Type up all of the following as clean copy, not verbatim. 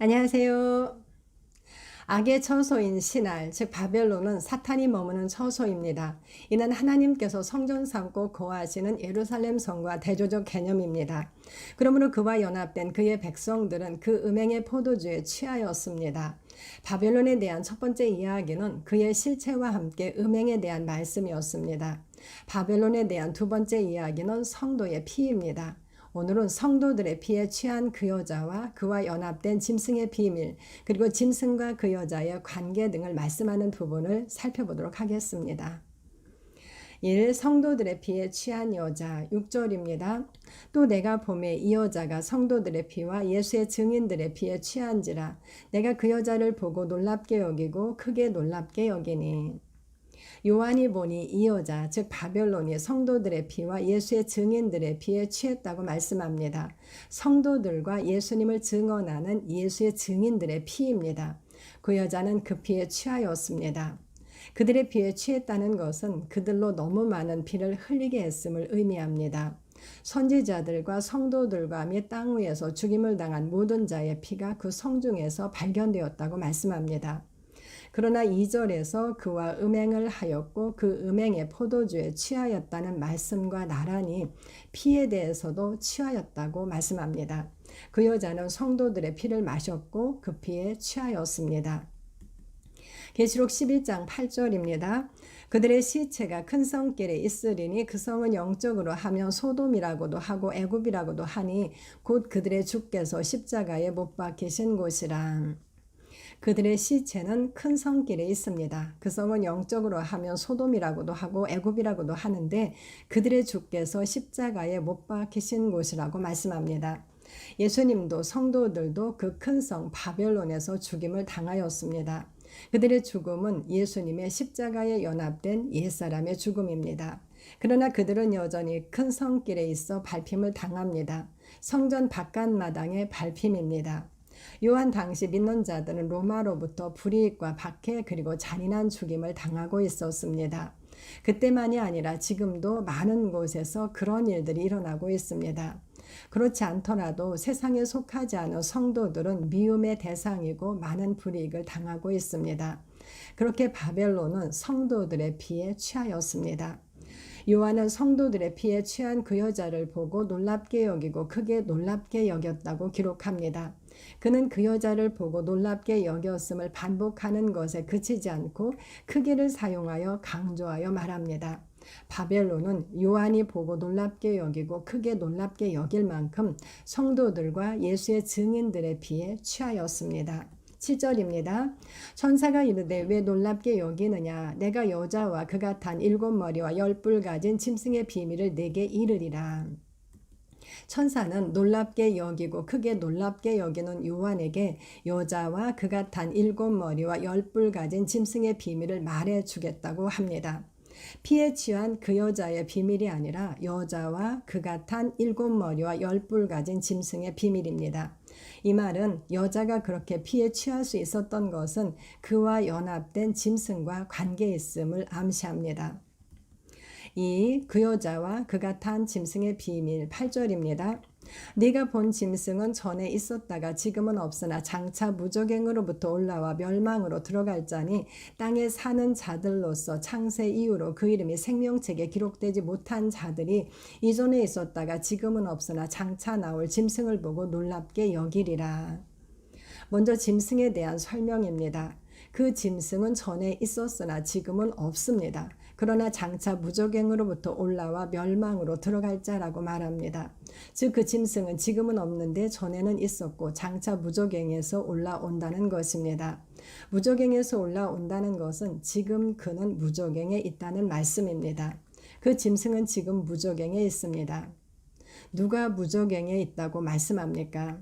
안녕하세요. 악의 처소인 신할, 즉 바벨론은 사탄이 머무는 처소입니다. 이는 하나님께서 성전 삼고 거하시는 예루살렘 성과 대조적 개념입니다. 그러므로 그와 연합된 그의 백성들은 그 음행의 포도주에 취하였습니다. 바벨론에 대한 첫 번째 이야기는 그의 실체와 함께 음행에 대한 말씀이었습니다. 바벨론에 대한 두 번째 이야기는 성도의 피입니다. 오늘은 성도들의 피에 취한 그 여자와 그와 연합된 짐승의 비밀, 그리고 짐승과 그 여자의 관계 등을 말씀하는 부분을 살펴보도록 하겠습니다. 1. 성도들의 피에 취한 여자 6절입니다. 또 내가 보매 이 여자가 성도들의 피와 예수의 증인들의 피에 취한지라 내가 그 여자를 보고 놀랍게 여기고 크게 놀랍게 여기니. 요한이 보니 이 여자 즉 바벨론이 성도들의 피와 예수의 증인들의 피에 취했다고 말씀합니다. 성도들과 예수님을 증언하는 예수의 증인들의 피입니다. 그 여자는 그 피에 취하였습니다. 그들의 피에 취했다는 것은 그들로 너무 많은 피를 흘리게 했음을 의미합니다. 선지자들과 성도들과 및 땅 위에서 죽임을 당한 모든 자의 피가 그 성중에서 발견되었다고 말씀합니다. 그러나 2절에서 그와 음행을 하였고 그 음행의 포도주에 취하였다는 말씀과 나란히 피에 대해서도 취하였다고 말씀합니다. 그 여자는 성도들의 피를 마셨고 그 피에 취하였습니다. 계시록 11장 8절입니다. 그들의 시체가 큰 성길에 있으리니 그 성은 영적으로 하면 소돔이라고도 하고 애굽이라고도 하니 곧 그들의 주께서 십자가에 못 박히신 곳이라. 그들의 시체는 큰 성길에 있습니다. 그 성은 영적으로 하면 소돔이라고도 하고 애굽이라고도 하는데 그들의 주께서 십자가에 못 박히신 곳이라고 말씀합니다. 예수님도 성도들도 그 큰 성 바벨론에서 죽임을 당하였습니다. 그들의 죽음은 예수님의 십자가에 연합된 옛사람의 죽음입니다. 그러나 그들은 여전히 큰 성길에 있어 밟힘을 당합니다. 성전 바깥마당의 밟힘입니다. 요한 당시 믿는 자들은 로마로부터 불이익과 박해 그리고 잔인한 죽임을 당하고 있었습니다. 그때만이 아니라 지금도 많은 곳에서 그런 일들이 일어나고 있습니다. 그렇지 않더라도 세상에 속하지 않은 성도들은 미움의 대상이고 많은 불이익을 당하고 있습니다. 그렇게 바벨론은 성도들의 피에 취하였습니다. 요한은 성도들의 피에 취한 그 여자를 보고 놀랍게 여기고 크게 놀랍게 여겼다고 기록합니다. 그는 그 여자를 보고 놀랍게 여겼음을 반복하는 것에 그치지 않고 크게를 사용하여 강조하여 말합니다. 바벨론은 요한이 보고 놀랍게 여기고 크게 놀랍게 여길 만큼 성도들과 예수의 증인들의 피에 취하였습니다. 7절입니다. 천사가 이르되 왜 놀랍게 여기느냐 내가 여자와 그가 탄 7머리와 10뿔 가진 짐승의 비밀을 내게 이르리라. 천사는 놀랍게 여기고 크게 놀랍게 여기는 요한에게 여자와 그가 탄 7머리와 10뿔 가진 짐승의 비밀을 말해 주겠다고 합니다. 피에 취한 그 여자의 비밀이 아니라 여자와 그가 탄 7머리와 10뿔 가진 짐승의 비밀입니다. 이 말은 여자가 그렇게 피에 취할 수 있었던 것은 그와 연합된 짐승과 관계 있음을 암시합니다. 그 여자와 그가 탄 짐승의 비밀 8절입니다. 네가 본 짐승은 전에 있었다가 지금은 없으나 장차 무적행으로부터 올라와 멸망으로 들어갈 자니 땅에 사는 자들로서 창세 이후로 그 이름이 생명책에 기록되지 못한 자들이 이전에 있었다가 지금은 없으나 장차 나올 짐승을 보고 놀랍게 여기리라. 먼저 짐승에 대한 설명입니다. 그 짐승은 전에 있었으나 지금은 없습니다. 그러나 장차 무적행으로부터 올라와 멸망으로 들어갈 자라고 말합니다. 즉 그 짐승은 지금은 없는데 전에는 있었고 장차 무적행에서 올라온다는 것입니다. 무적행에서 올라온다는 것은 지금 그는 무적행에 있다는 말씀입니다. 그 짐승은 지금 무적행에 있습니다. 누가 무적행에 있다고 말씀합니까?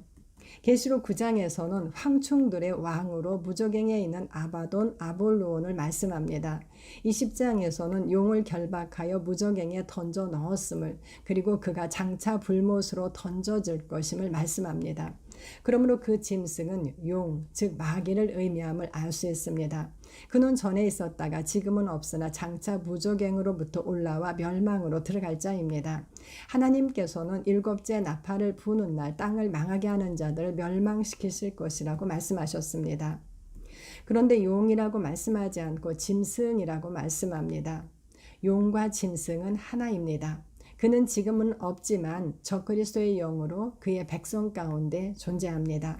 계시록 9장에서는 황충들의 왕으로 무적행에 있는 아바돈 아볼루온을 말씀합니다. 20장에서는 용을 결박하여 무적행에 던져 넣었음을 그리고 그가 장차 불못으로 던져질 것임을 말씀합니다. 그러므로 그 짐승은 용, 즉 마귀를 의미함을 알 수 있습니다. 그는 전에 있었다가 지금은 없으나 장차 무저갱으로부터 올라와 멸망으로 들어갈 자입니다. 하나님께서는 일곱째 나팔을 부는 날 땅을 망하게 하는 자들을 멸망시키실 것이라고 말씀하셨습니다. 그런데 용이라고 말씀하지 않고 짐승이라고 말씀합니다. 용과 짐승은 하나입니다. 그는 지금은 없지만 적그리스도의 영으로 그의 백성 가운데 존재합니다.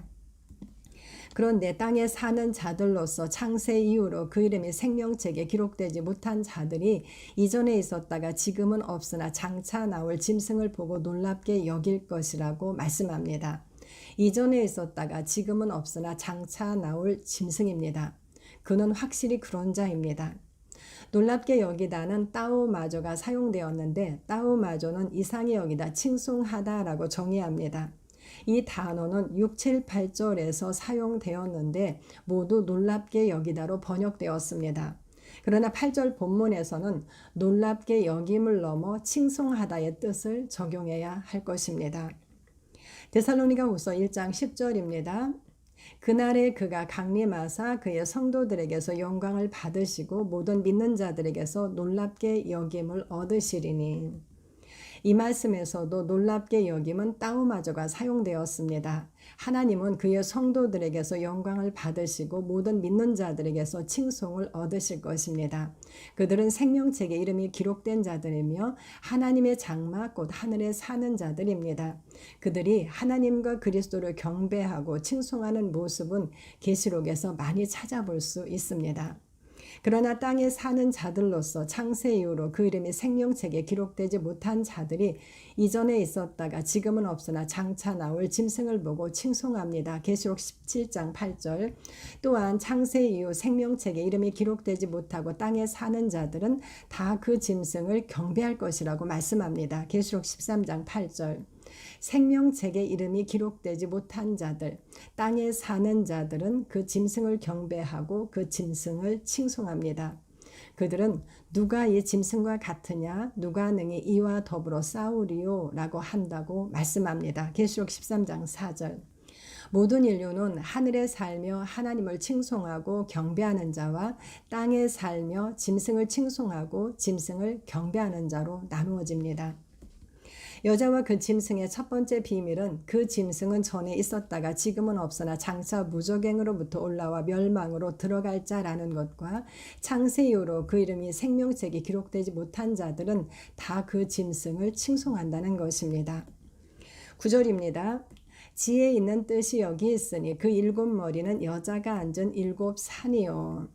그런데 땅에 사는 자들로서 창세 이후로 그 이름이 생명책에 기록되지 못한 자들이 이전에 있었다가 지금은 없으나 장차 나올 짐승을 보고 놀랍게 여길 것이라고 말씀합니다. 이전에 있었다가 지금은 없으나 장차 나올 짐승입니다. 그는 확실히 그런 자입니다. 놀랍게 여기다는 따오마조가 사용되었는데 따오마조는 이상히 여기다 칭송하다라고 정의합니다. 이 단어는 6, 7, 8절에서 사용되었는데 모두 놀랍게 여기다로 번역되었습니다. 그러나 8절 본문에서는 놀랍게 여김을 넘어 칭송하다의 뜻을 적용해야 할 것입니다. 데살로니가후서 1장 10절입니다. 그날에 그가 강림하사 그의 성도들에게서 영광을 받으시고 모든 믿는 자들에게서 놀랍게 여김을 얻으시리니. 이 말씀에서도 놀랍게 여김은 따오마조가 사용되었습니다. 하나님은 그의 성도들에게서 영광을 받으시고 모든 믿는 자들에게서 칭송을 얻으실 것입니다. 그들은 생명책에 이름이 기록된 자들이며 하나님의 장막 곧 하늘에 사는 자들입니다. 그들이 하나님과 그리스도를 경배하고 칭송하는 모습은 계시록에서 많이 찾아볼 수 있습니다. 그러나 땅에 사는 자들로서 창세 이후로 그 이름이 생명책에 기록되지 못한 자들이 이전에 있었다가 지금은 없으나 장차 나올 짐승을 보고 칭송합니다. 계시록 17장 8절. 또한 창세 이후 생명책에 이름이 기록되지 못하고 땅에 사는 자들은 다 그 짐승을 경배할 것이라고 말씀합니다. 계시록 13장 8절. 생명책에 이름이 기록되지 못한 자들, 땅에 사는 자들은 그 짐승을 경배하고 그 짐승을 칭송합니다. 그들은 누가 이 짐승과 같으냐, 누가 능히 이와 더불어 싸우리요 라고 한다고 말씀합니다. 계시록 13장 4절. 모든 인류는 하늘에 살며 하나님을 칭송하고 경배하는 자와 땅에 살며 짐승을 칭송하고 짐승을 경배하는 자로 나누어집니다. 여자와 그 짐승의 첫 번째 비밀은 그 짐승은 전에 있었다가 지금은 없으나 장차 무저갱으로부터 올라와 멸망으로 들어갈 자라는 것과 창세 이후로 그 이름이 생명책에 기록되지 못한 자들은 다 그 짐승을 칭송한다는 것입니다. 9절입니다. 지혜 있는 뜻이 여기 있으니 그 일곱 머리는 여자가 앉은 일곱 산이요.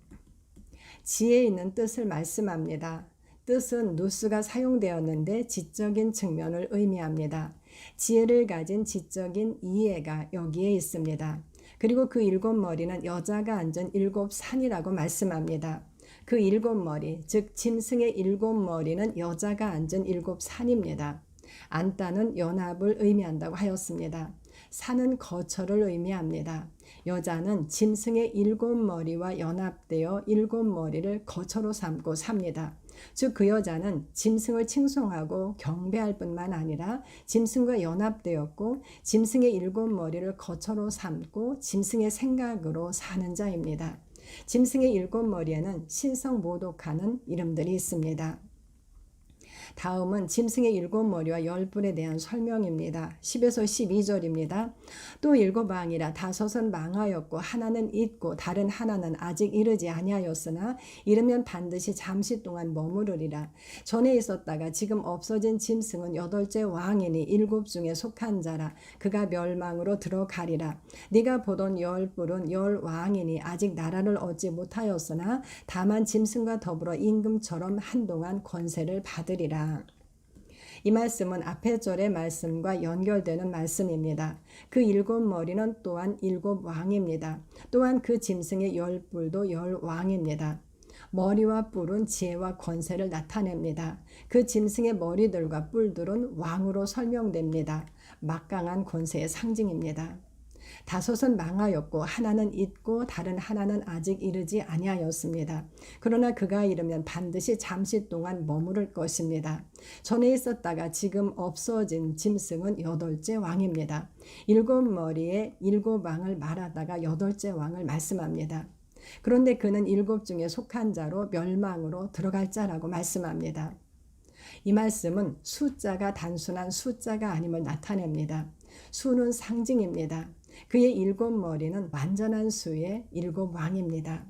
지혜 있는 뜻을 말씀합니다. 뜻은 누스가 사용되었는데 지적인 측면을 의미합니다. 지혜를 가진 지적인 이해가 여기에 있습니다. 그리고 그 일곱 머리는 여자가 앉은 일곱 산이라고 말씀합니다. 그 일곱 머리, 즉 짐승의 일곱 머리는 여자가 앉은 일곱 산입니다. 안다는 연합을 의미한다고 하였습니다. 산은 거처를 의미합니다. 여자는 짐승의 일곱 머리와 연합되어 일곱 머리를 거처로 삼고 삽니다. 즉 그 여자는 짐승을 칭송하고 경배할 뿐만 아니라 짐승과 연합되었고 짐승의 일곱 머리를 거처로 삼고 짐승의 생각으로 사는 자입니다. 짐승의 일곱 머리에는 신성모독하는 이름들이 있습니다. 다음은 짐승의 일곱 머리와 열 뿔에 대한 설명입니다. 10에서 12절입니다. 또 일곱 왕이라 다섯은 망하였고 하나는 있고 다른 하나는 아직 이르지 아니하였으나 이르면 반드시 잠시 동안 머무르리라. 전에 있었다가 지금 없어진 짐승은 여덟째 왕이니 일곱 중에 속한 자라. 그가 멸망으로 들어가리라. 네가 보던 열 뿔은 열 왕이니 아직 나라를 얻지 못하였으나 다만 짐승과 더불어 임금처럼 한동안 권세를 받으리라. 이 말씀은 앞의 절의 말씀과 연결되는 말씀입니다. 그 일곱 머리는 또한 일곱 왕입니다. 또한 그 짐승의 열 뿔도 열 왕입니다. 머리와 뿔은 지혜와 권세를 나타냅니다. 그 짐승의 머리들과 뿔들은 왕으로 설명됩니다. 막강한 권세의 상징입니다. 다섯은 망하였고 하나는 있고 다른 하나는 아직 이르지 아니하였습니다. 그러나 그가 이르면 반드시 잠시 동안 머무를 것입니다. 전에 있었다가 지금 없어진 짐승은 여덟째 왕입니다. 일곱 머리에 일곱 왕을 말하다가 여덟째 왕을 말씀합니다. 그런데 그는 일곱 중에 속한 자로 멸망으로 들어갈 자라고 말씀합니다. 이 말씀은 숫자가 단순한 숫자가 아님을 나타냅니다. 수는 상징입니다. 그의 일곱 머리는 완전한 수의 일곱 왕입니다.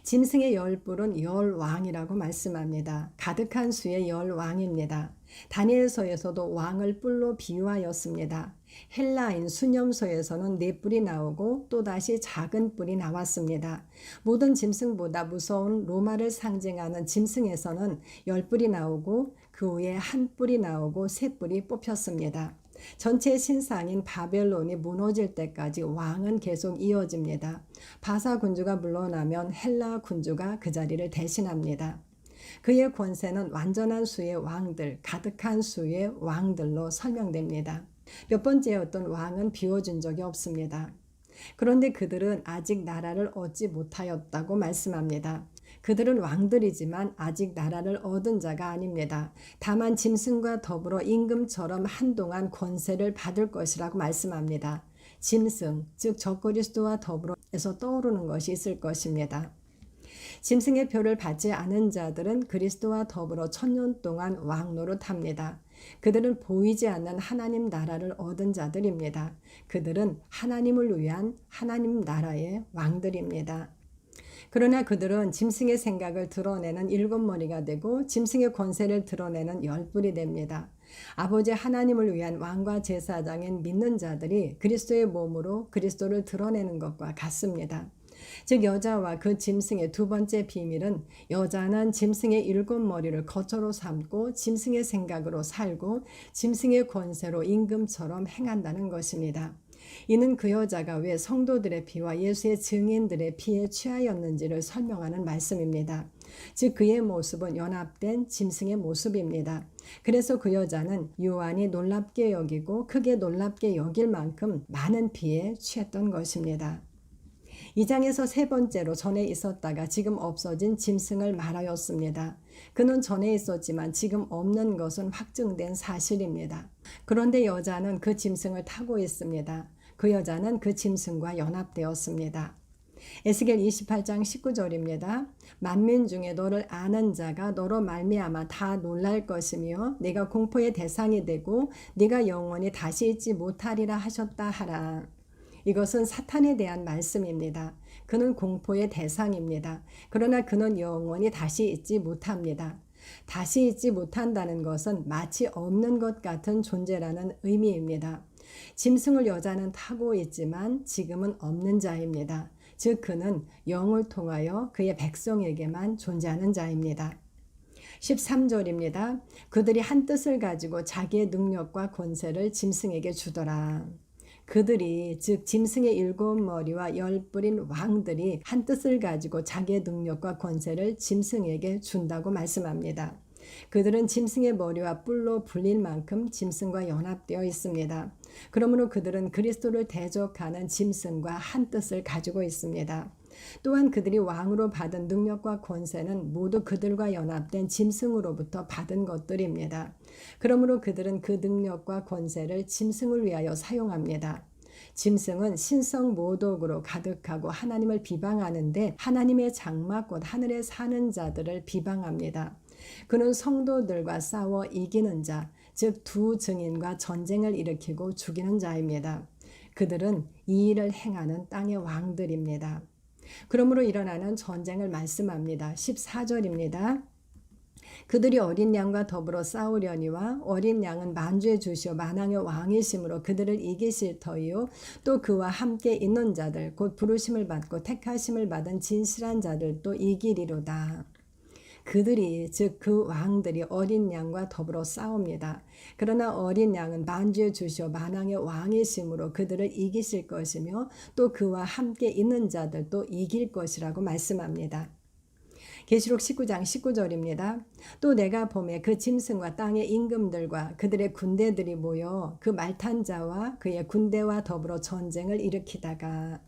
짐승의 열 뿔은 열 왕이라고 말씀합니다. 가득한 수의 열 왕입니다. 다니엘서에서도 왕을 뿔로 비유하였습니다. 헬라인 수념서에서는 네 뿔이 나오고 또다시 작은 뿔이 나왔습니다. 모든 짐승보다 무서운 로마를 상징하는 짐승에서는 열 뿔이 나오고 그 위에 한 뿔이 나오고 세 뿔이 뽑혔습니다. 전체 신상인 바벨론이 무너질 때까지 왕은 계속 이어집니다. 바사 군주가 물러나면 헬라 군주가 그 자리를 대신합니다. 그의 권세는 완전한 수의 왕들, 가득한 수의 왕들로 설명됩니다. 몇 번째 어떤 왕은 비워준 적이 없습니다. 그런데 그들은 아직 나라를 얻지 못하였다고 말씀합니다. 그들은 왕들이지만 아직 나라를 얻은 자가 아닙니다. 다만 짐승과 더불어 임금처럼 한동안 권세를 받을 것이라고 말씀합니다. 짐승, 즉 적그리스도와 더불어서 떠오르는 것이 있을 것입니다. 짐승의 표를 받지 않은 자들은 그리스도와 더불어 1000년 동안 왕 노릇합니다. 그들은 보이지 않는 하나님 나라를 얻은 자들입니다. 그들은 하나님을 위한 하나님 나라의 왕들입니다. 그러나 그들은 짐승의 생각을 드러내는 일곱 머리가 되고 짐승의 권세를 드러내는 열 뿔이 됩니다. 아버지 하나님을 위한 왕과 제사장인 믿는 자들이 그리스도의 몸으로 그리스도를 드러내는 것과 같습니다. 즉 여자와 그 짐승의 두 번째 비밀은 여자는 짐승의 일곱 머리를 거처로 삼고 짐승의 생각으로 살고 짐승의 권세로 임금처럼 행한다는 것입니다. 이는 그 여자가 왜 성도들의 피와 예수의 증인들의 피에 취하였는지를 설명하는 말씀입니다. 즉 그의 모습은 연합된 짐승의 모습입니다. 그래서 그 여자는 요한이 놀랍게 여기고 크게 놀랍게 여길 만큼 많은 피에 취했던 것입니다. 이 장에서 세 번째로 전에 있었다가 지금 없어진 짐승을 말하였습니다. 그는 전에 있었지만 지금 없는 것은 확증된 사실입니다. 그런데 여자는 그 짐승을 타고 있습니다. 그 여자는 그 짐승과 연합되었습니다. 에스겔 28장 19절입니다. 만민 중에 너를 아는 자가 너로 말미암아 다 놀랄 것이며 네가 공포의 대상이 되고 네가 영원히 다시 잊지 못하리라 하셨다 하라. 이것은 사탄에 대한 말씀입니다. 그는 공포의 대상입니다. 그러나 그는 영원히 다시 잊지 못합니다. 다시 잊지 못한다는 것은 마치 없는 것 같은 존재라는 의미입니다. 짐승을 여자는 타고 있지만 지금은 없는 자입니다. 즉 그는 영을 통하여 그의 백성에게만 존재하는 자입니다. 13절입니다. 그들이 한 뜻을 가지고 자기의 능력과 권세를 짐승에게 주더라. 그들이 즉 짐승의 일곱 머리와 열 뿔인 왕들이 한 뜻을 가지고 자기의 능력과 권세를 짐승에게 준다고 말씀합니다. 그들은 짐승의 머리와 뿔로 불릴 만큼 짐승과 연합되어 있습니다. 그러므로 그들은 그리스도를 대적하는 짐승과 한 뜻을 가지고 있습니다. 또한 그들이 왕으로 받은 능력과 권세는 모두 그들과 연합된 짐승으로부터 받은 것들입니다. 그러므로 그들은 그 능력과 권세를 짐승을 위하여 사용합니다. 짐승은 신성 모독으로 가득하고 하나님을 비방하는데 하나님의 장막 곧 하늘에 사는 자들을 비방합니다. 그는 성도들과 싸워 이기는 자, 즉 두 증인과 전쟁을 일으키고 죽이는 자입니다. 그들은 이 일을 행하는 땅의 왕들입니다. 그러므로 일어나는 전쟁을 말씀합니다. 14절입니다. 그들이 어린 양과 더불어 싸우려니와 어린 양은 만주의 주시오 만왕의 왕이심으로 그들을 이기실 터이요 또 그와 함께 있는 자들 곧 부르심을 받고 택하심을 받은 진실한 자들도 이기리로다. 그들이 즉 그 왕들이 어린 양과 더불어 싸웁니다. 그러나 어린 양은 만주의 주시오 만왕의 왕이심으로 그들을 이기실 것이며 또 그와 함께 있는 자들도 이길 것이라고 말씀합니다. 계시록 19장 19절입니다. 또 내가 보매 그 짐승과 땅의 임금들과 그들의 군대들이 모여 그 말탄 자와 그의 군대와 더불어 전쟁을 일으키다가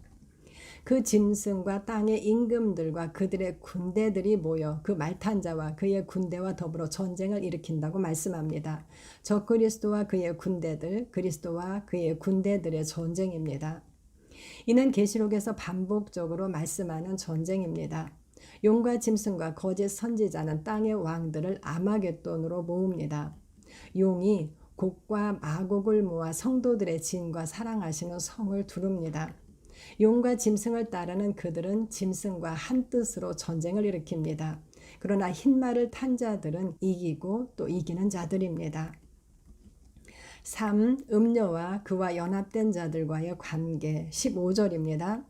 그 짐승과 땅의 임금들과 그들의 군대들이 모여 그 말탄 자와 그의 군대와 더불어 전쟁을 일으킨다고 말씀합니다. 저 그리스도와 그의 군대들, 그리스도와 그의 군대들의 전쟁입니다. 이는 계시록에서 반복적으로 말씀하는 전쟁입니다. 용과 짐승과 거짓 선지자는 땅의 왕들을 아마겟돈으로 모읍니다. 용이 곡과 마곡을 모아 성도들의 진과 사랑하시는 성을 두릅니다. 용과 짐승을 따르는 그들은 짐승과 한 뜻으로 전쟁을 일으킵니다. 그러나 흰말을 탄 자들은 이기고 또 이기는 자들입니다. 3. 음녀와 그와 연합된 자들과의 관계 15절입니다.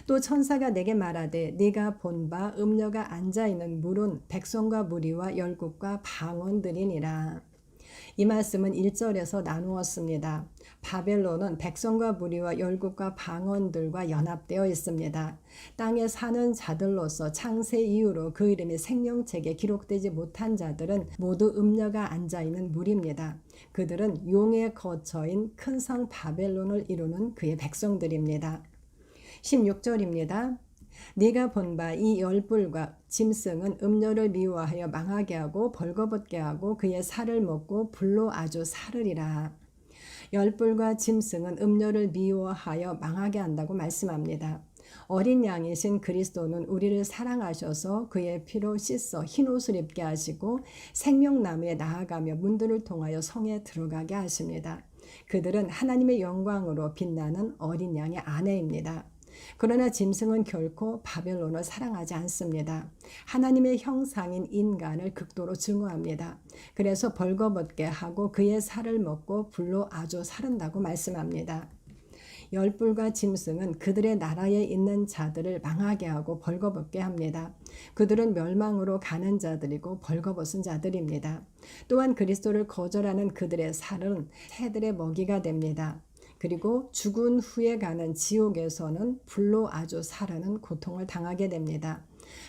또 천사가 내게 말하되 네가 본 바 음녀가 앉아있는 물은 백성과 무리와 열국과 방언들이니라. 이 말씀은 1절에서 나누었습니다. 바벨론은 백성과 무리와 열국과 방언들과 연합되어 있습니다. 땅에 사는 자들로서 창세 이후로 그 이름이 생명책에 기록되지 못한 자들은 모두 음녀가 앉아있는 무리입니다. 그들은 용의 거처인 큰 성 바벨론을 이루는 그의 백성들입니다. 16절입니다. 네가 본 바 이 열불과 짐승은 음녀를 미워하여 망하게 하고 벌거벗게 하고 그의 살을 먹고 불로 아주 사르리라. 열불과 짐승은 음녀를 미워하여 망하게 한다고 말씀합니다. 어린 양이신 그리스도는 우리를 사랑하셔서 그의 피로 씻어 흰옷을 입게 하시고 생명나무에 나아가며 문들을 통하여 성에 들어가게 하십니다. 그들은 하나님의 영광으로 빛나는 어린 양의 아내입니다. 그러나 짐승은 결코 바벨론을 사랑하지 않습니다. 하나님의 형상인 인간을 극도로 증오합니다. 그래서 벌거벗게 하고 그의 살을 먹고 불로 아주 사른다고 말씀합니다. 열불과 짐승은 그들의 나라에 있는 자들을 망하게 하고 벌거벗게 합니다. 그들은 멸망으로 가는 자들이고 벌거벗은 자들입니다. 또한 그리스도를 거절하는 그들의 살은 새들의 먹이가 됩니다. 그리고 죽은 후에 가는 지옥에서는 불로 아주 사르는 고통을 당하게 됩니다.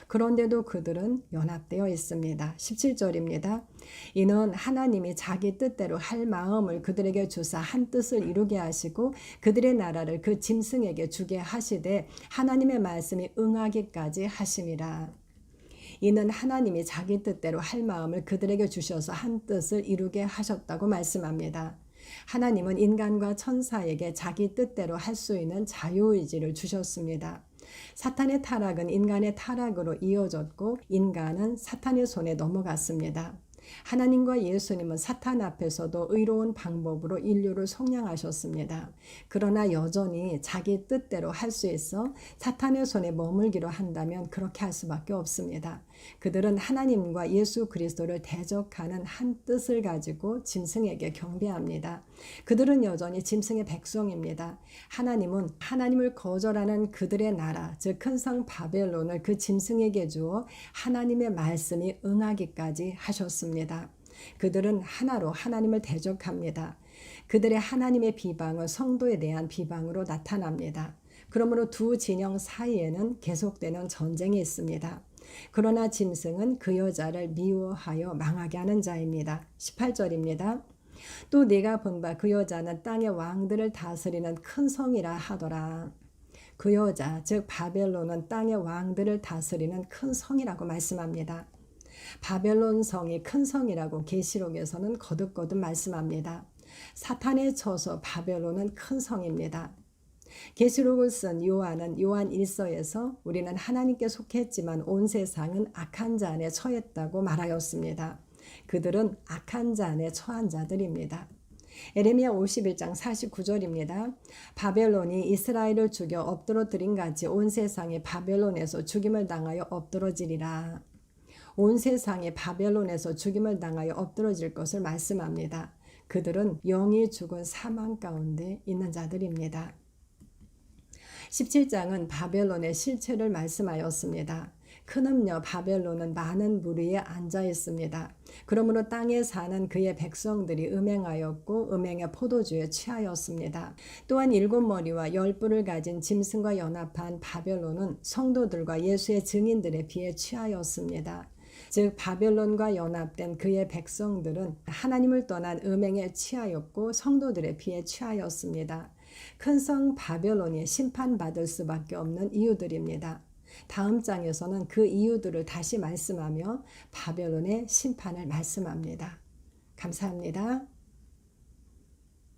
그런데도 그들은 연합되어 있습니다. 17절입니다. 이는 하나님이 자기 뜻대로 할 마음을 그들에게 주사 한 뜻을 이루게 하시고 그들의 나라를 그 짐승에게 주게 하시되 하나님의 말씀이 응하기까지 하심이라. 이는 하나님이 자기 뜻대로 할 마음을 그들에게 주셔서 한 뜻을 이루게 하셨다고 말씀합니다. 하나님은 인간과 천사에게 자기 뜻대로 할 수 있는 자유의지를 주셨습니다. 사탄의 타락은 인간의 타락으로 이어졌고 인간은 사탄의 손에 넘어갔습니다. 하나님과 예수님은 사탄 앞에서도 의로운 방법으로 인류를 속량하셨습니다. 그러나 여전히 자기 뜻대로 할 수 있어 사탄의 손에 머물기로 한다면 그렇게 할 수밖에 없습니다. 그들은 하나님과 예수 그리스도를 대적하는 한 뜻을 가지고 짐승에게 경배합니다. 그들은 여전히 짐승의 백성입니다. 하나님은 하나님을 거절하는 그들의 나라, 즉 큰 성 바벨론을 그 짐승에게 주어 하나님의 말씀이 응하기까지 하셨습니다. 그들은 하나로 하나님을 대적합니다. 그들의 하나님의 비방은 성도에 대한 비방으로 나타납니다. 그러므로 두 진영 사이에는 계속되는 전쟁이 있습니다. 그러나 짐승은 그 여자를 미워하여 망하게 하는 자입니다. 18절입니다. 또 네가 본 바 그 여자는 땅의 왕들을 다스리는 큰 성이라 하더라. 그 여자, 즉 바벨론은 땅의 왕들을 다스리는 큰 성이라고 말씀합니다. 바벨론 성이 큰 성이라고 계시록에서는 거듭거듭 말씀합니다. 사탄에 쳐서 바벨론은 큰 성입니다. 계시록을 쓴 요한은 요한 1서에서 우리는 하나님께 속했지만 온 세상은 악한 자 안에 처했다고 말하였습니다. 그들은 악한 자 안에 처한 자들입니다. 에레미야 51장 49절입니다. 바벨론이 이스라엘을 죽여 엎드러뜨린 같이 온 세상이 바벨론에서 죽임을 당하여 엎드러지리라. 온 세상이 바벨론에서 죽임을 당하여 엎드러질 것을 말씀합니다. 그들은 영이 죽은 사망 가운데 있는 자들입니다. 17장은 바벨론의 실체를 말씀하였습니다. 큰 음녀 바벨론은 많은 무리에 앉아 있습니다. 그러므로 땅에 사는 그의 백성들이 음행하였고 음행의 포도주에 취하였습니다. 또한 7머리와 10뿔을 가진 짐승과 연합한 바벨론은 성도들과 예수의 증인들의 비에 취하였습니다. 즉 바벨론과 연합된 그의 백성들은 하나님을 떠난 음행에 취하였고 성도들의 비에 취하였습니다. 큰 성 바벨론이 심판받을 수밖에 없는 이유들입니다. 다음 장에서는 그 이유들을 다시 말씀하며 바벨론의 심판을 말씀합니다. 감사합니다.